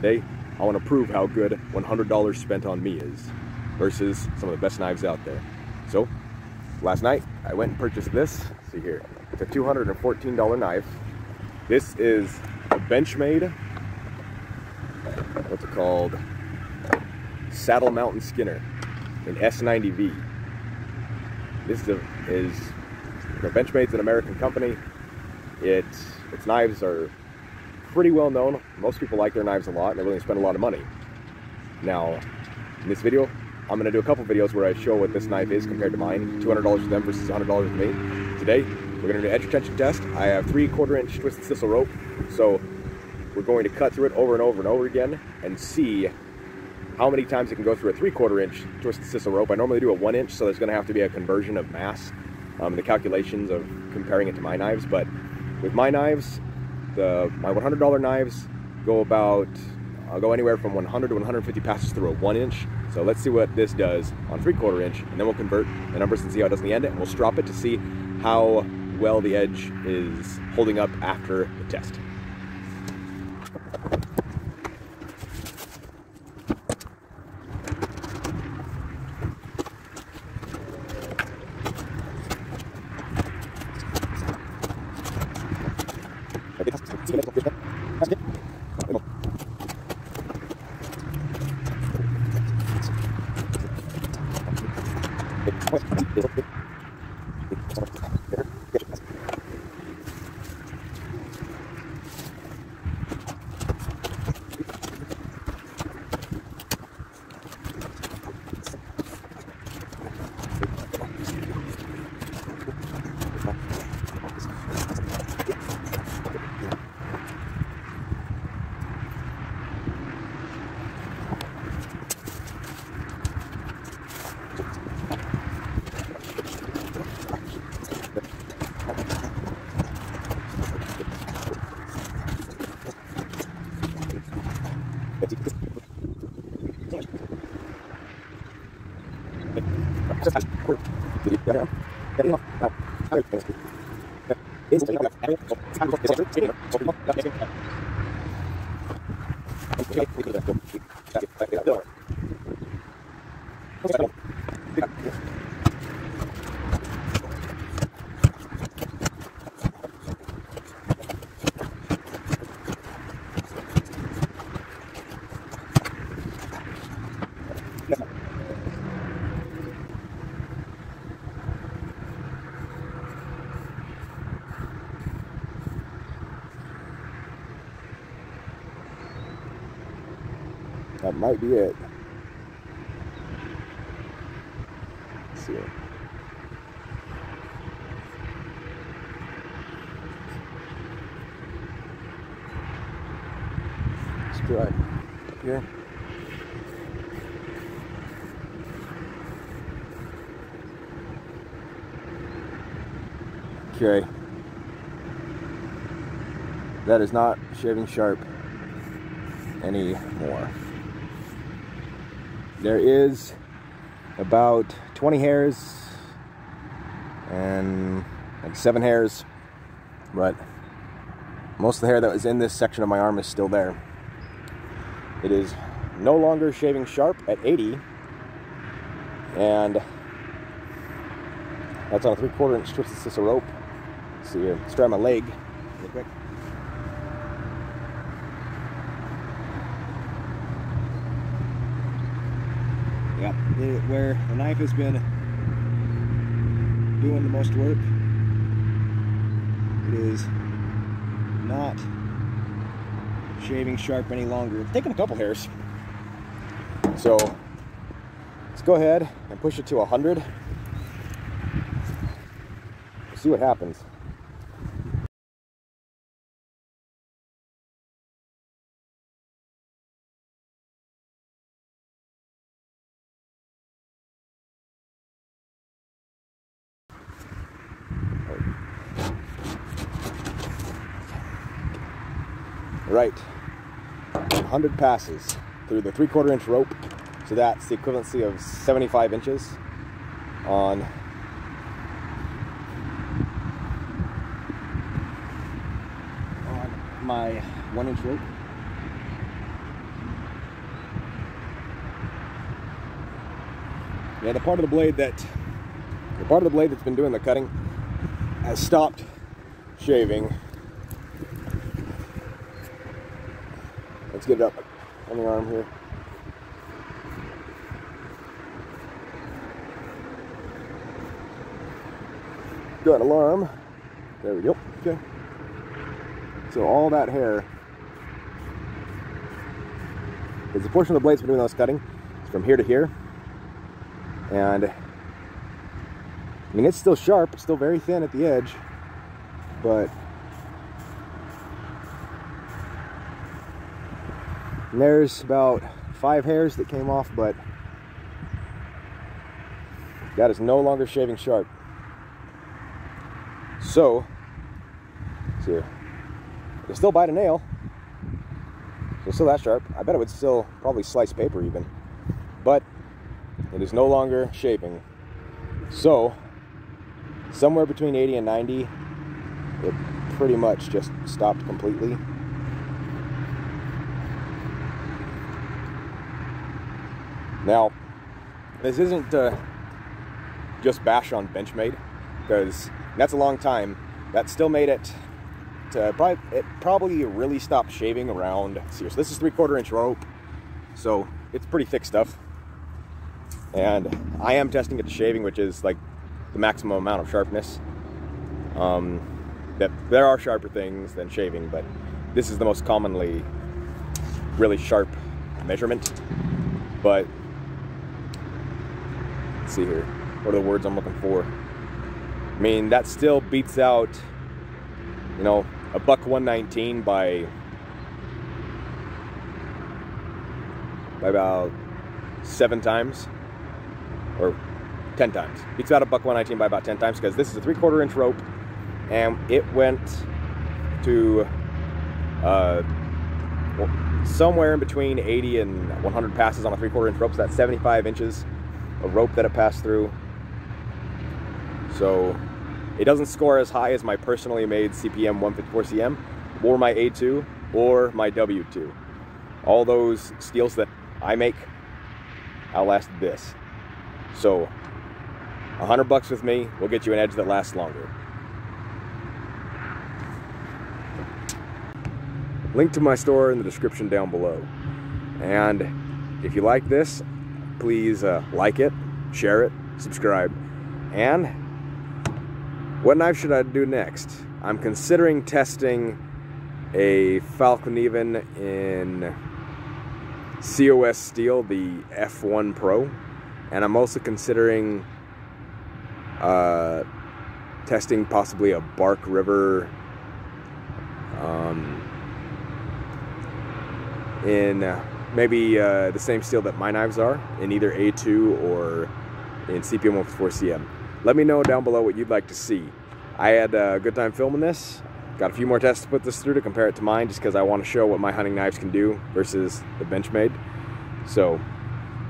Today, I want to prove how good $100 spent on me is versus some of the best knives out there. So, last night, I went and purchased this. Let's see here. It's a $214 knife. This is a Benchmade, what's it called? Saddle Mountain Skinner, an S90V. This is Benchmade's an American company. Its knives are pretty well known. Most people like their knives a lot and they're willing to spend a lot of money. Now, in this video, I'm going to do a couple videos where I show what this knife is compared to mine. $200 for them versus $100 for me. Today, we're going to do an edge retention test. I have 3/4 inch twisted sisal rope, so we're going to cut through it over and over and over again and see how many times it can go through a 3/4 inch twisted sisal rope. I normally do a 1 inch, so there's going to have to be a conversion of mass, the calculations of comparing it to my knives. But with my knives, my $100 knives I'll go anywhere from 100 to 150 passes through a 1 inch. So let's see what this does on 3/4 inch, and then we'll convert the numbers and see how it does in the end, and we'll strop it to see how well the edge is holding up after the test. That might be it. Let's see. Let's try up here. Okay. That is not shaving sharp anymore. There is about 20 hairs and like 7 hairs, but most of the hair that was in this section of my arm is still there. It is no longer shaving sharp at 80, and that's on a 3/4 inch twisted sisal rope. Let's see here, let's try my leg real quick. Yeah, where the knife has been doing the most work, it is not shaving sharp any longer. It's taking a couple hairs. So let's go ahead and push it to 100. See what happens. Right, 100 passes through the 3/4 inch rope, so that's the equivalency of 75 inches on my 1 inch rope. Yeah, the part of the blade that's been doing the cutting has stopped shaving. Let's get it up on the arm here. Good alarm. There we go. Okay. So all that hair, because the portion of the blade's been doing those cutting, is from here to here. And I mean, it's still sharp, it's still very thin at the edge, but and there's about 5 hairs that came off, but that is no longer shaving sharp. So, let's see here. It'll still bite a nail. So it's still that sharp. I bet it would still probably slice paper even. But it is no longer shaving. So, somewhere between 80 and 90, it pretty much just stopped completely. Now, this isn't just bash on Benchmade, because that's a long time. That still made it to probably really stopped shaving around, so this is 3/4 inch rope, so it's pretty thick stuff. And I am testing it to shaving, which is like the maximum amount of sharpness. That there are sharper things than shaving, but this is the most commonly really sharp measurement. But let's see here, what are the words I'm looking for? I mean, that still beats out, you know, a buck 119 by about 7 times or 10 times. Beats out a buck 119 by about 10 times, because this is a 3/4 inch rope, and it went to somewhere in between 80 and 100 passes on a 3/4 inch rope. So that's 75 inches of rope that it passed through. So it doesn't score as high as my personally made CPM 154 CM, or my A2, or my W2. All those steels that I make outlast this. So $100 with me will get you an edge that lasts longer. Link to my store in the description down below. And if you like this, please like it, share it, subscribe. And what knife should I do next? I'm considering testing a Falconeven in COS steel, the F1 Pro. And I'm also considering testing possibly a Bark River in maybe the same steel that my knives are, in either A2 or in CPM 154 CM. Let me know down below what you'd like to see. I had a good time filming this. Got a few more tests to put this through to compare it to mine, just because I want to show what my hunting knives can do versus the Benchmade. So,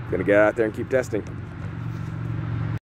I'm gonna get out there and keep testing.